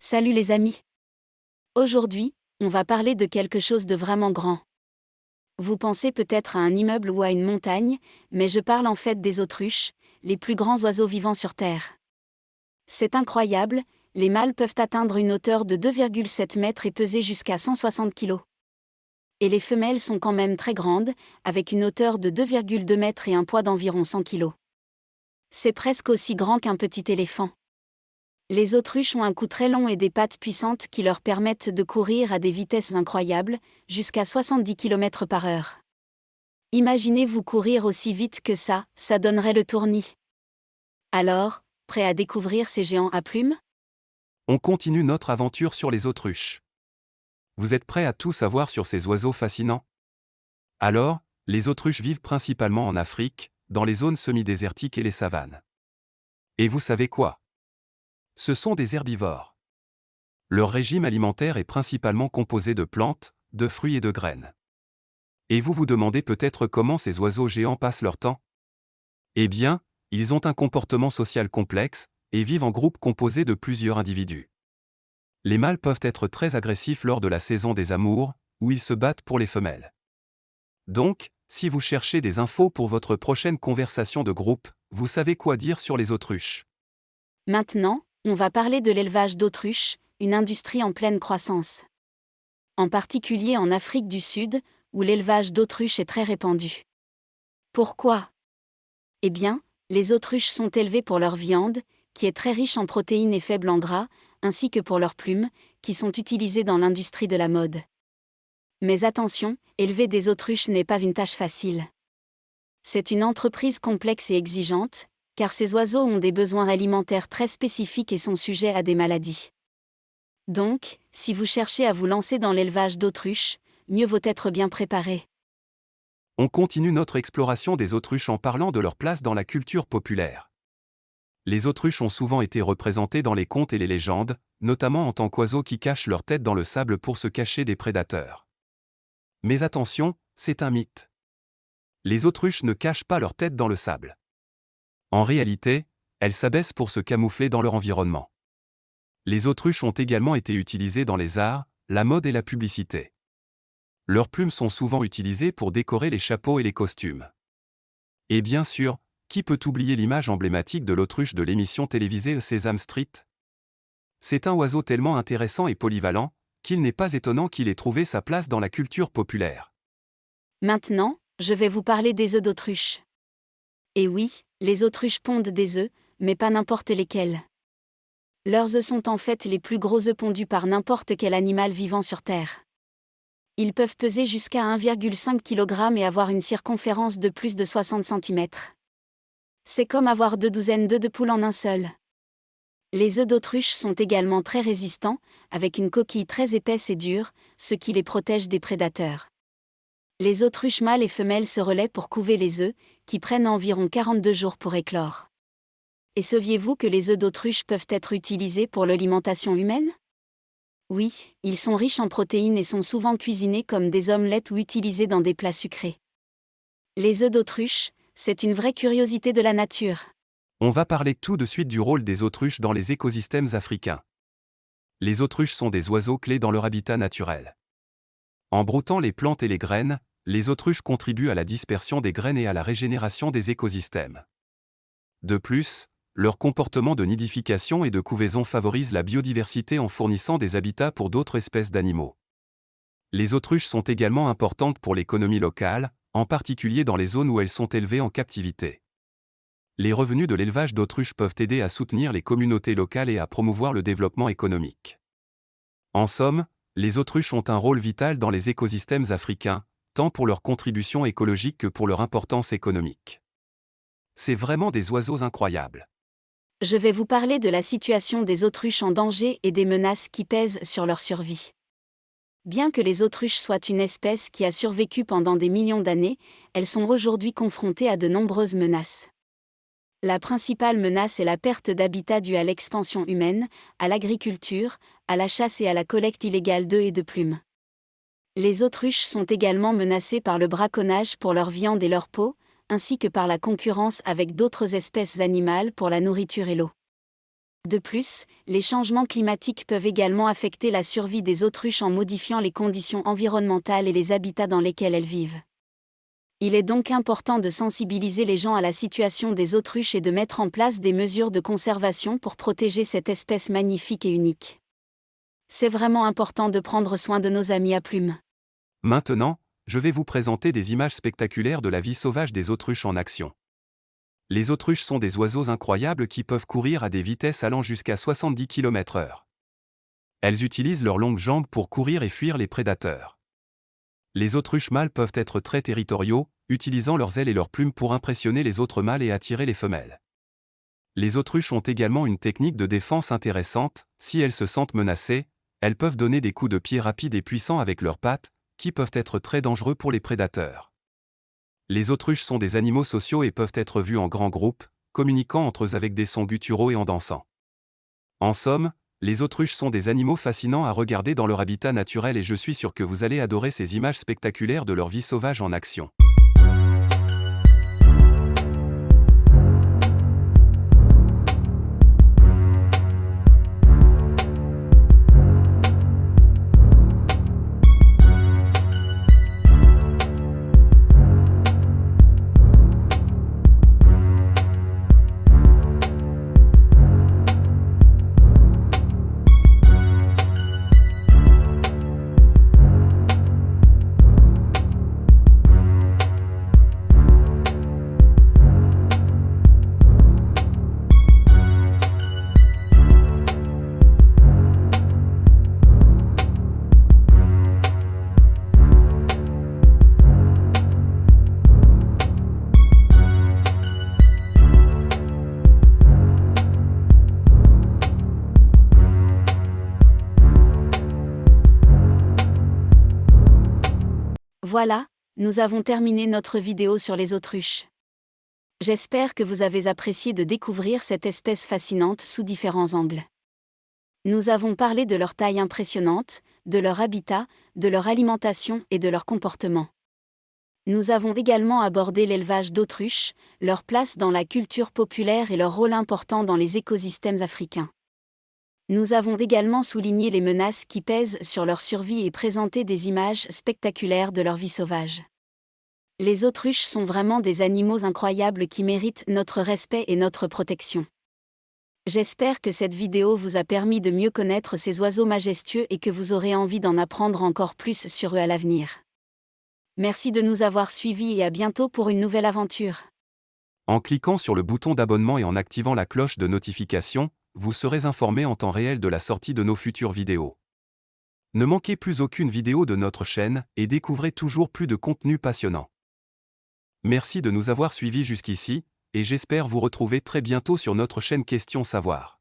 Salut les amis. Aujourd'hui, on va parler de quelque chose de vraiment grand. Vous pensez peut-être à un immeuble ou à une montagne, mais je parle en fait des autruches, les plus grands oiseaux vivants sur Terre. C'est incroyable, les mâles peuvent atteindre une hauteur de 2,7 mètres et peser jusqu'à 160 kg. Et les femelles sont quand même très grandes, avec une hauteur de 2,2 mètres et un poids d'environ 100 kg. C'est presque aussi grand qu'un petit éléphant. Les autruches ont un cou très long et des pattes puissantes qui leur permettent de courir à des vitesses incroyables, jusqu'à 70 km/h. Imaginez-vous courir aussi vite que ça donnerait le tournis. Alors, prêt à découvrir ces géants à plumes? On continue notre aventure sur les autruches. Vous êtes prêts à tout savoir sur ces oiseaux fascinants? Alors, les autruches vivent principalement en Afrique, dans les zones semi-désertiques et les savanes. Et vous savez quoi? Ce sont des herbivores. Leur régime alimentaire est principalement composé de plantes, de fruits et de graines. Et vous vous demandez peut-être comment ces oiseaux géants passent leur temps? Eh bien, ils ont un comportement social complexe, et vivent en groupe composé de plusieurs individus. Les mâles peuvent être très agressifs lors de la saison des amours, où ils se battent pour les femelles. Donc, si vous cherchez des infos pour votre prochaine conversation de groupe, vous savez quoi dire sur les autruches. Maintenant, on va parler de l'élevage d'autruches, une industrie en pleine croissance. En particulier en Afrique du Sud, où l'élevage d'autruches est très répandu. Pourquoi? Eh bien, les autruches sont élevées pour leur viande, qui est très riche en protéines et faible en gras, ainsi que pour leurs plumes, qui sont utilisées dans l'industrie de la mode. Mais attention, élever des autruches n'est pas une tâche facile. C'est une entreprise complexe et exigeante, car ces oiseaux ont des besoins alimentaires très spécifiques et sont sujets à des maladies. Donc, si vous cherchez à vous lancer dans l'élevage d'autruches, mieux vaut être bien préparé. On continue notre exploration des autruches en parlant de leur place dans la culture populaire. Les autruches ont souvent été représentées dans les contes et les légendes, notamment en tant qu'oiseaux qui cachent leur tête dans le sable pour se cacher des prédateurs. Mais attention, c'est un mythe. Les autruches ne cachent pas leur tête dans le sable. En réalité, elles s'abaissent pour se camoufler dans leur environnement. Les autruches ont également été utilisées dans les arts, la mode et la publicité. Leurs plumes sont souvent utilisées pour décorer les chapeaux et les costumes. Et bien sûr, qui peut oublier l'image emblématique de l'autruche de l'émission télévisée Sesame Street? C'est un oiseau tellement intéressant et polyvalent, qu'il n'est pas étonnant qu'il ait trouvé sa place dans la culture populaire. Maintenant, je vais vous parler des œufs d'autruche. Et oui, les autruches pondent des œufs, mais pas n'importe lesquels. Leurs œufs sont en fait les plus gros œufs pondus par n'importe quel animal vivant sur Terre. Ils peuvent peser jusqu'à 1,5 kg et avoir une circonférence de plus de 60 cm. C'est comme avoir 2 douzaines d'œufs de poule en un seul. Les œufs d'autruche sont également très résistants, avec une coquille très épaisse et dure, ce qui les protège des prédateurs. Les autruches mâles et femelles se relaient pour couver les œufs, qui prennent environ 42 jours pour éclore. Et saviez-vous que les œufs d'autruche peuvent être utilisés pour l'alimentation humaine? Oui, ils sont riches en protéines et sont souvent cuisinés comme des omelettes ou utilisés dans des plats sucrés. Les œufs d'autruche, c'est une vraie curiosité de la nature. On va parler tout de suite du rôle des autruches dans les écosystèmes africains. Les autruches sont des oiseaux clés dans leur habitat naturel. En broutant les plantes et les graines, les autruches contribuent à la dispersion des graines et à la régénération des écosystèmes. De plus, leur comportement de nidification et de couvaison favorise la biodiversité en fournissant des habitats pour d'autres espèces d'animaux. Les autruches sont également importantes pour l'économie locale, en particulier dans les zones où elles sont élevées en captivité. Les revenus de l'élevage d'autruches peuvent aider à soutenir les communautés locales et à promouvoir le développement économique. En somme, les autruches ont un rôle vital dans les écosystèmes africains, tant pour leur contribution écologique que pour leur importance économique. C'est vraiment des oiseaux incroyables. Je vais vous parler de la situation des autruches en danger et des menaces qui pèsent sur leur survie. Bien que les autruches soient une espèce qui a survécu pendant des millions d'années, elles sont aujourd'hui confrontées à de nombreuses menaces. La principale menace est la perte d'habitat due à l'expansion humaine, à l'agriculture, à la chasse et à la collecte illégale d'œufs et de plumes. Les autruches sont également menacées par le braconnage pour leur viande et leur peau, ainsi que par la concurrence avec d'autres espèces animales pour la nourriture et l'eau. De plus, les changements climatiques peuvent également affecter la survie des autruches en modifiant les conditions environnementales et les habitats dans lesquels elles vivent. Il est donc important de sensibiliser les gens à la situation des autruches et de mettre en place des mesures de conservation pour protéger cette espèce magnifique et unique. C'est vraiment important de prendre soin de nos amis à plumes. Maintenant, je vais vous présenter des images spectaculaires de la vie sauvage des autruches en action. Les autruches sont des oiseaux incroyables qui peuvent courir à des vitesses allant jusqu'à 70 km/h. Elles utilisent leurs longues jambes pour courir et fuir les prédateurs. Les autruches mâles peuvent être très territoriaux, utilisant leurs ailes et leurs plumes pour impressionner les autres mâles et attirer les femelles. Les autruches ont également une technique de défense intéressante. Si elles se sentent menacées, elles peuvent donner des coups de pied rapides et puissants avec leurs pattes, qui peuvent être très dangereux pour les prédateurs. Les autruches sont des animaux sociaux et peuvent être vus en grands groupes, communiquant entre eux avec des sons gutturaux et en dansant. En somme, les autruches sont des animaux fascinants à regarder dans leur habitat naturel et je suis sûr que vous allez adorer ces images spectaculaires de leur vie sauvage en action. Voilà, nous avons terminé notre vidéo sur les autruches. J'espère que vous avez apprécié de découvrir cette espèce fascinante sous différents angles. Nous avons parlé de leur taille impressionnante, de leur habitat, de leur alimentation et de leur comportement. Nous avons également abordé l'élevage d'autruches, leur place dans la culture populaire et leur rôle important dans les écosystèmes africains. Nous avons également souligné les menaces qui pèsent sur leur survie et présenté des images spectaculaires de leur vie sauvage. Les autruches sont vraiment des animaux incroyables qui méritent notre respect et notre protection. J'espère que cette vidéo vous a permis de mieux connaître ces oiseaux majestueux et que vous aurez envie d'en apprendre encore plus sur eux à l'avenir. Merci de nous avoir suivis et à bientôt pour une nouvelle aventure. En cliquant sur le bouton d'abonnement et en activant la cloche de notification, vous serez informé en temps réel de la sortie de nos futures vidéos. Ne manquez plus aucune vidéo de notre chaîne et découvrez toujours plus de contenu passionnant. Merci de nous avoir suivis jusqu'ici, et j'espère vous retrouver très bientôt sur notre chaîne Questions Savoir.